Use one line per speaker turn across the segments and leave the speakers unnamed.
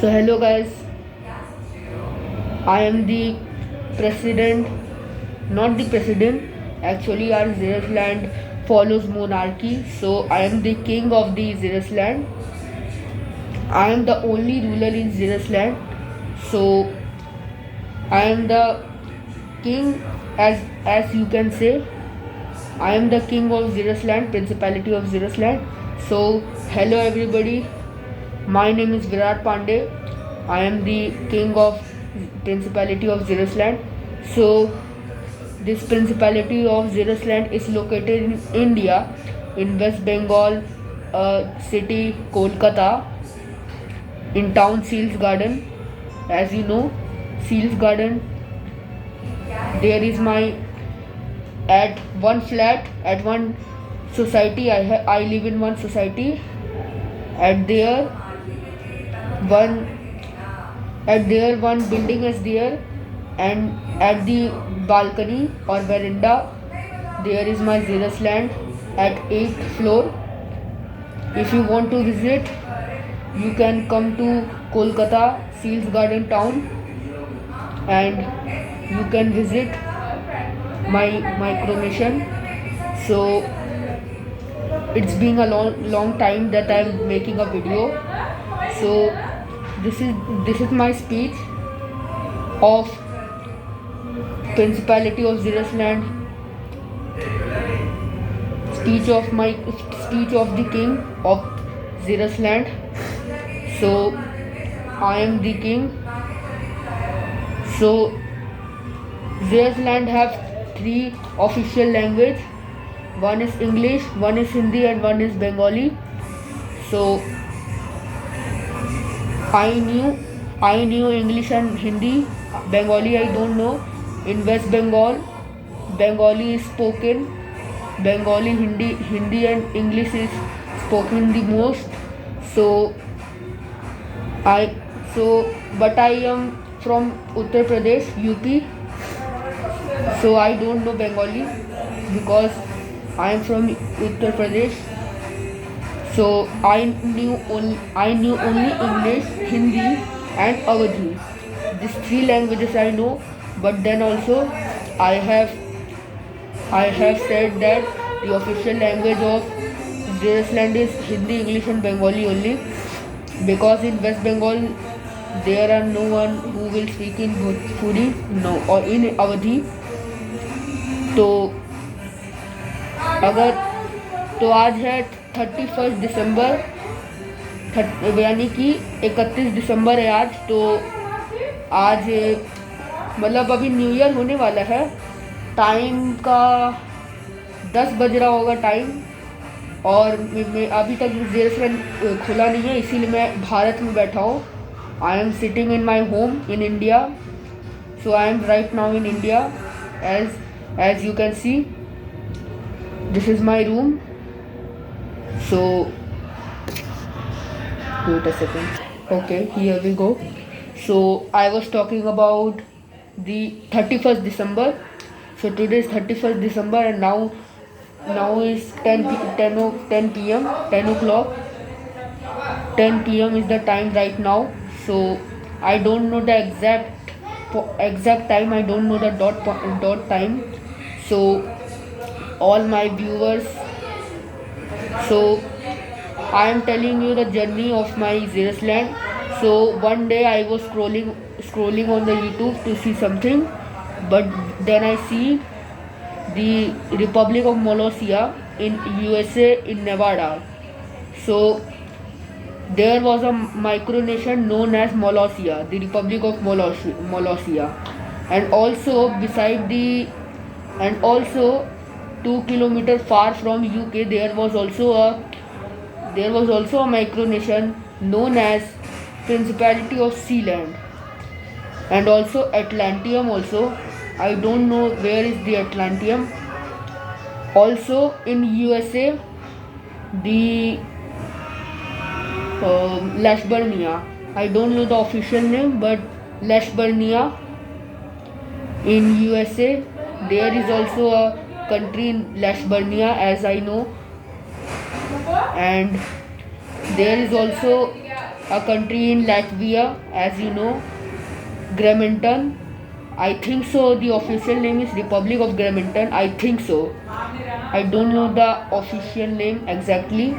So hello guys, I am the president, not the president. Actually, our Zeresland follows monarchy, so I am the king of the Zeresland. I am the only ruler in Zeresland, so I am the king, as you can say. I am the king of Zeresland, Principality of Zeresland. So hello everybody. My name is Virat Pandey. I am the king of Principality of Zeresland. So this Principality of Zeresland is located in India, in West Bengal, city Kolkata, in town Seals Garden. As you know, Seals Garden, there is my, at one flat, at one society, I live in one society. At there one building is there, and at the balcony or veranda there is my Zeresland at 8th floor. If you want to visit, you can come to Kolkata, Seals Garden town, and you can visit my coronation. So it's been a long time that I'm making a video. So this is my speech of Principality of Zeresland, speech of the king of Zeresland. So I am the king. So Zeresland have 3 official language. One is English, one is Hindi, and one is Bengali. So I knew English and Hindi. Bengali I don't know. In West Bengal, Bengali is spoken. Bengali, Hindi and English is spoken the most. But I am from Uttar Pradesh, UP. So I don't know Bengali because I am from Uttar Pradesh. So I knew only English, Hindi, and Awadhi. These 3 languages I know. But then also I have said that the official language of Zeresland is Hindi, English, and Bengali only, because in West Bengal there are no one who will speak in Bhojpuri, no, or in Awadhi. तो आज है 31 दिसंबर, यानी कि 31 दिसंबर है आज. तो आज मतलब अभी न्यू ईयर होने वाला है. टाइम का 10 बज रहा होगा टाइम, और मैं अभी तक Zeresland खुला नहीं है, इसीलिए मैं भारत में बैठा हूँ. I am sitting in my home in India. So I am right now in India. As you can see, this is my room. So wait a second. Okay, here we go. So I was talking about the 31st December. So today is 31st December, and now is 10 p.m. 10 o'clock. 10 p.m. is the time right now. So I don't know the exact time. I don't know the dot time. So all my viewers, so I am telling you the journey of my Zeresland. So one day I was scrolling on the YouTube to see something, but then I see the Republic of Molossia in USA, in Nevada. So there was a micronation known as Molossia, the Republic of Molossia, and also 2 kilometers far from UK there was also a micronation known as Principality of Sealand, and also Atlantium also. I don't know where is the Atlantium. Also in USA, the Lashburnia. I don't know the official name, but Lashburnia in USA. There is also a country in Lashbernia, as I know, and there is also a country in Latvia, as you know, Graminton. I think so. The official name is Republic of Graminton. I think so. I don't know the official name exactly.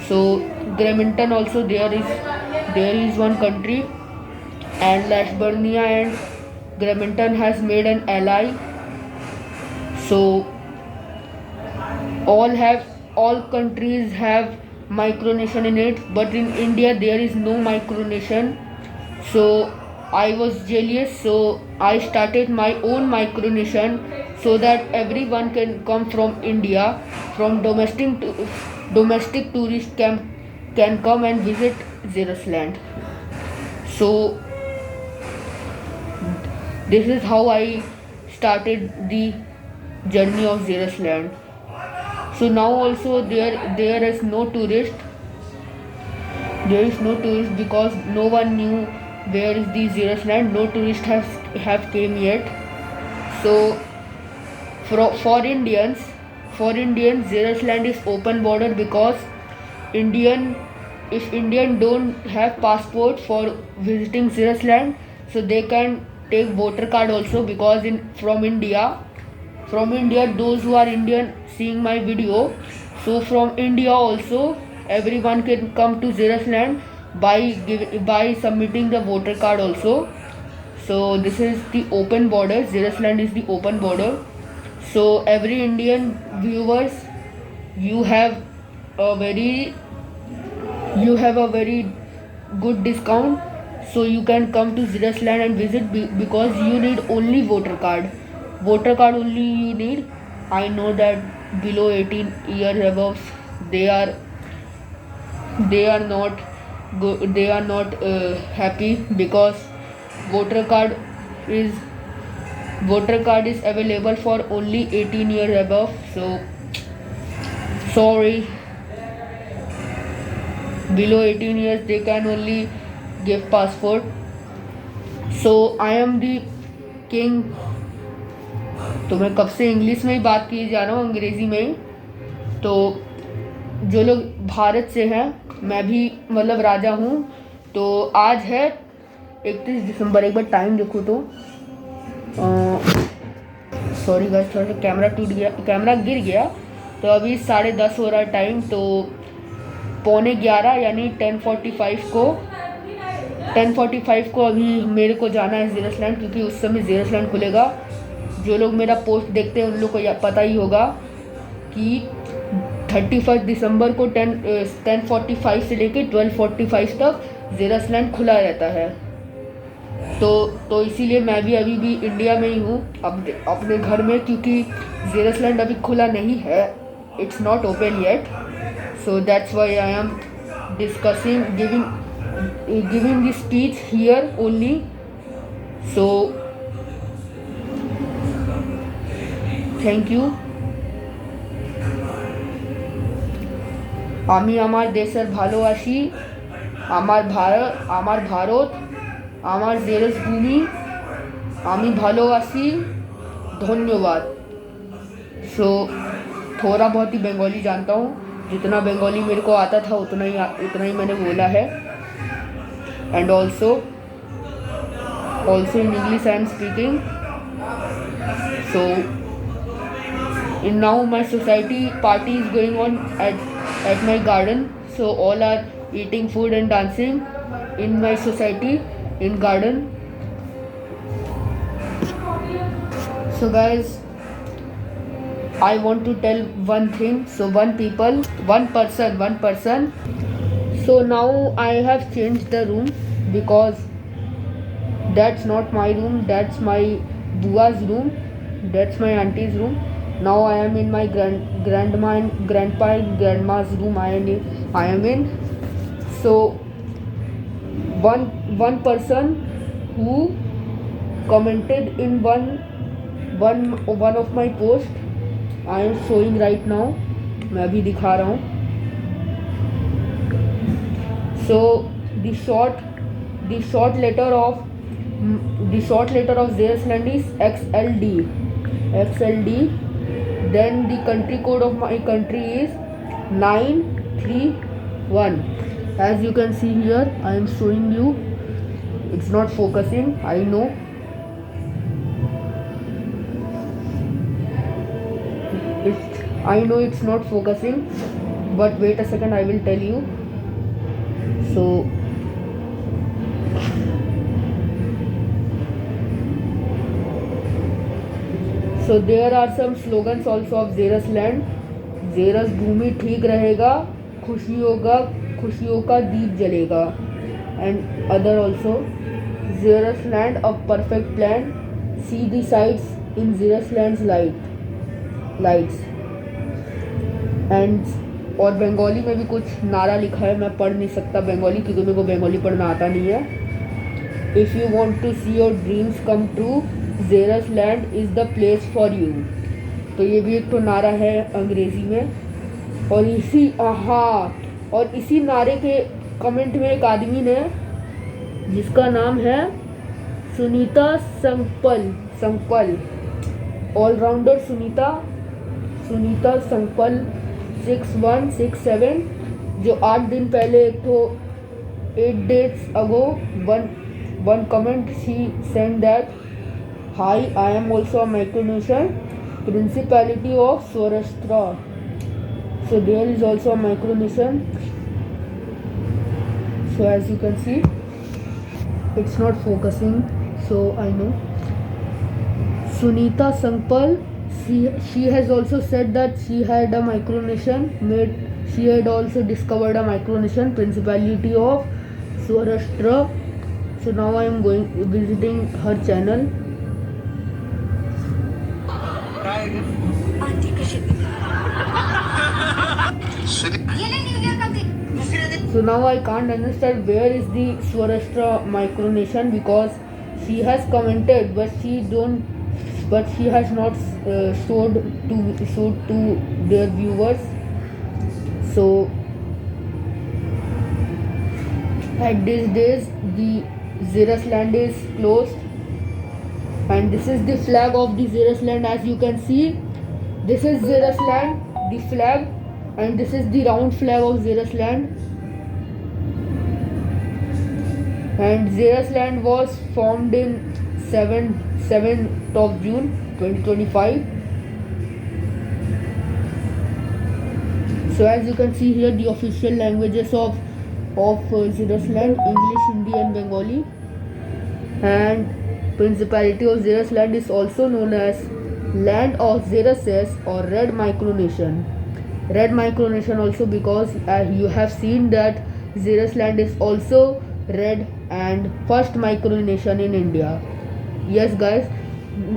So Graminton also there is one country, and Lashbernia and Graminton has made an ally. So all countries have micronation in it, but in India there is no micronation. So I was jealous, so I started my own micronation so that everyone can come from India, from domestic tourists can come and visit Zerusalem. So this is how I started the journey of Zerusalem. So now also there is no tourist. There is no tourist because no one knew where is the Zerusalem. No tourist have came yet. So for Indians, Zerusalem is open border because if Indian don't have passport for visiting Zerusalem, so they can take voter card also, because from India, those who are Indian seeing my video, so from India also everyone can come to Zerusalem by submitting the voter card also. So this is the open border. Zerusalem is the open border. So every Indian viewers, you have a very good discount, so you can come to Zerusalem and visit because you need only voter card only you need. I know that below 18 years above, they are not good, they are not happy because voter card is available for only 18 years above. So sorry, below 18 years they can only give passport. So I am the king. तो मैं कब से English में ही बात किए जा रहा हूँ, अंग्रेज़ी में ही. तो जो लोग भारत से हैं, मैं भी मतलब राजा हूँ. तो आज है 31 दिसंबर. एक बार टाइम देखो तो सॉरी गाइस, थोड़ा सा कैमरा गिर गया. तो अभी 10:30 हो रहा है टाइम. तो 11:15 यानी 10:45 को अभी मेरे को जाना है जेरूसलम, क्योंकि उस समय जेरूसलम खुलेगा. जो लोग मेरा पोस्ट देखते हैं उन लोग को पता ही होगा कि 31 दिसंबर को 10:45 से लेकर 12:45 तक जेरूसलम खुला रहता है. तो इसीलिए मैं भी अभी भी इंडिया में ही हूँ, अपने घर में, क्योंकि जेरूसलम अभी खुला नहीं है. It's not open yet. So that's why I am discussing, giving this speech here only. So thank you. আমি আমার দেশের ভালোবাসি, আমার ভারত, আমার জেরুস ভূমি আমি ভালোবাসি. धन्यवाद. सो थोड़ा बहुत ही बंगाली जानता हूँ. जितना बंगाली मेरे को आता था उतना ही मैंने बोला है. And also in English I am speaking. So in now my society party is going on at my garden. So all are eating food and dancing in my society in garden. So guys, I want to tell one thing. So one person. So now I have changed the room because that's not my room, that's my bua's room, that's my auntie's room. Now I am in my grandma and grandpa and grandma's room. I am in. So one person who commented in one of my posts, I am showing right now. मैं अभी दिखा रहा हूँ. So the short letter of Zerusalem is XLD. then the country code of my country is 931. As you can see here, I am showing you. It's not focusing, I know. I know it's not focusing, but wait a second, I will tell you. So there are some slogans also of Zeus land. Zeus भूमि ठीक रहेगा, खुशियों का दीप जलेगा, and other also. Zeus land of perfect land, see the sights in Zeus land's lights. And और बंगाली में भी कुछ नारा लिखा है, मैं पढ़ नहीं सकता बंगाली क्योंकि मेरे को बंगाली पढ़ना आता नहीं है. If you want to see your dreams come true, Zeus land is the place for you. तो ये भी एक तो नारा है अंग्रेजी में. और इसी नारे के कमेंट में एक आदमी ने, जिसका नाम है सुनीता संगपल, ऑलराउंडर सुनीता संगपल 6167, जो 8 दिन पहले 8 days ago one comment she sent that, hi, I am also a Micronesian, Principality of Saurashtra. So there is also a Micronesian. So as you can see, it's not focusing, so I know. Sunita Sangpal, she has also said that she had a Micronesian, she had also discovered a Micronesian, Principality of Saurashtra. So now I am visiting her channel. So now I can't understand where is the Saurashtra Micronesian, because she has commented, but she has not showed to their viewers. So at these days the Zeus land is closed, and this is the flag of the Zeus land. As you can see, this is Zeus land, the flag, and this is the round flag of Zeus land. And Zeus land was formed in 7th of June 2025. So as you can see here, the official languages of Zeus land, English, Hindi and Bengali. And Principality of Zeus land is also known as Land of Zeuses or Red Micronesian. Red Micronesian also because you have seen that Zeus land is also red and first Micronesian in India. Yes guys,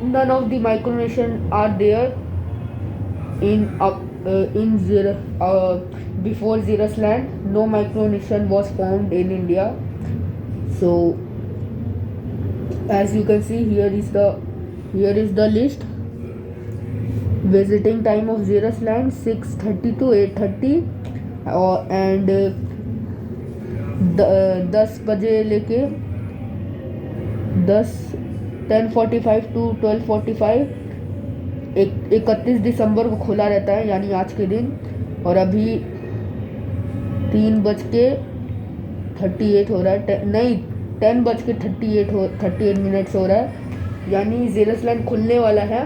none of the Micronesian are there before Zeus land. No Micronesian was found in India. So as you can see, here is the list. Visiting time of Zeus land 6:30 to 8:30 and 10 बजे लेके 10:45 to 12:45 31 दिसंबर को खुला रहता है, यानी आज के दिन. और अभी 3:38 हो रहा है, नहीं 10:38 मिनट्स हो रहा है, यानी Zeus land खुलने वाला है.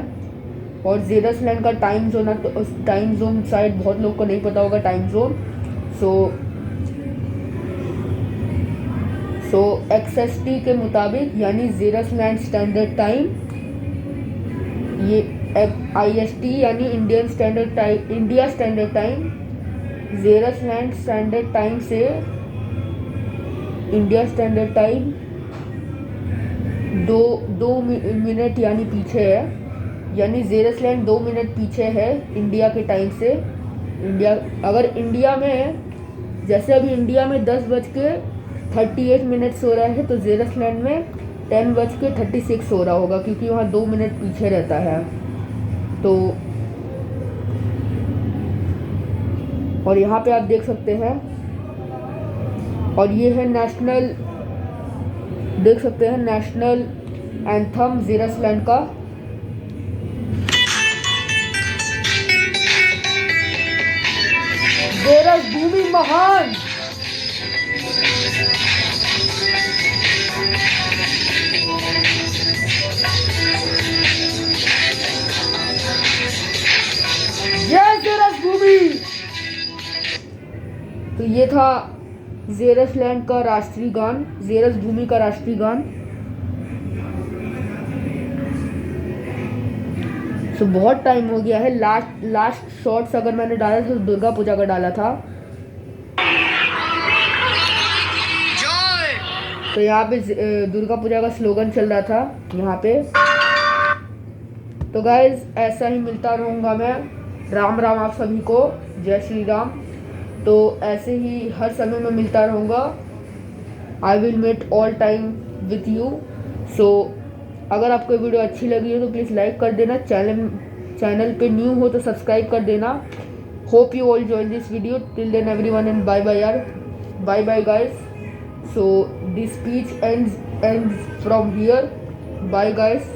और Zeus land का टाइम जोन शायद बहुत लोग को नहीं पता होगा टाइम जोन. सो XST के मुताबिक, यानी Zeus land स्टैंडर्ड टाइम, ये IST यानी India standard time, Zeus land standard time से इंडिया स्टैंडर्ड टाइम 2 मिनट यानी पीछे है. यानी Zeus land 2 मिनट पीछे है इंडिया के टाइम से. अगर इंडिया में, जैसे अभी इंडिया में 10:38 मिनट्स हो रहा है, तो Zeus land में 10:36 हो रहा होगा, क्योंकि वहाँ 2 मिनट पीछे रहता है. तो और यहाँ पे आप देख सकते हैं, और ये है नेशनल, देख सकते हैं नेशनल एंथम Zeus land का. महान। जय जेरस भूमि। तो ये था जेरस लैंड का राष्ट्रीय गान, जेरस भूमि का राष्ट्रीय गान। तो बहुत टाइम हो गया है। लास्ट शॉट्स अगर मैंने डाला था तो दुर्गा पूजा का डाला था। तो यहाँ पे दुर्गा पूजा का स्लोगन चल रहा था यहाँ पे। तो गाइज ऐसा ही मिलता रहूँगा मैं। राम राम आप सभी को, जय श्री राम। तो ऐसे ही हर समय में मिलता रहूँगा। I will meet all time with you. So अगर आपको वीडियो अच्छी लगी है तो प्लीज़ लाइक कर देना। चैनल पे न्यू हो तो सब्सक्राइब कर देना। Hope you all join this video. Till then everyone and bye bye यार, bye bye guys. So this speech ends from here. Bye guys.